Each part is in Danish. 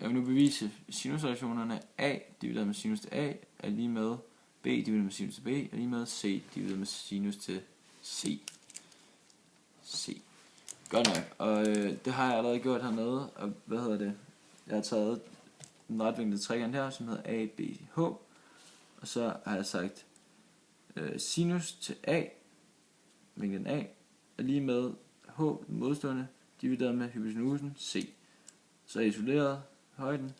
Jeg vil nu bevise sinusrelationerne a divideret med sinus til a er lige med b divideret med sinus til b er lige med c divideret med sinus til c. Godt nok, og det har jeg allerede gjort hernede, og jeg har taget den retvinklede trekant her, som hedder ABH, og så har jeg sagt sinus til a, vinklen a, er lige med h, den modstående, divideret med hypotenusen c. Så er jeg isoleret højden,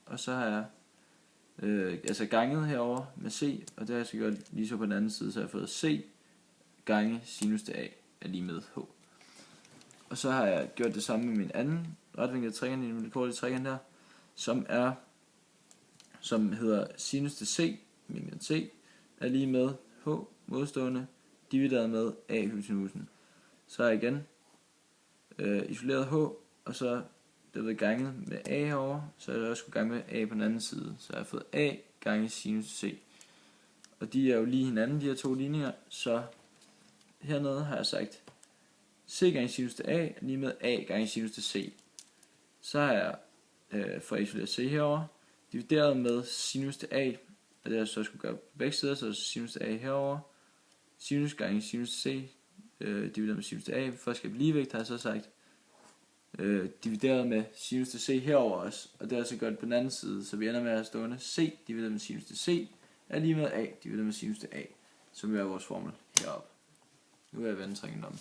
og så har jeg ganget herover med c, og det har jeg så gjort lige så på den anden side, så jeg har fået c gange sinus til a er lige med h. Og så har jeg gjort det samme med min anden retvinklede trekant i den korte trekant her, som hedder sinus til c, vinklen c, er lige med h, modstående, divideret med a hypotenusen. Så har jeg igen isoleret h, og så det er blevet ganget med a herover, så jeg også skulle gange med a på den anden side. Så jeg har fået a gange sinus c. Og de er jo lige hinanden, de her to ligninger, så hernede har jeg sagt c gange sinus til a er lige med a gange sinus til c. Så har jeg for at isolere c herover divideret med sinus til a, og det har jeg så skulle gøre på begge sider, så sinus til a herover, sinus gange sinus til c divideret med sinus til a. For at skabe ligevægt har jeg så sagt divideret med sinus til c herover også, og det har jeg så gjort på den anden side, så vi ender med at have stående c divideret med sinus til c er lige med a divideret med sinus til a, som vil være vores formel heroppe. Nu vil jeg vende tringen om.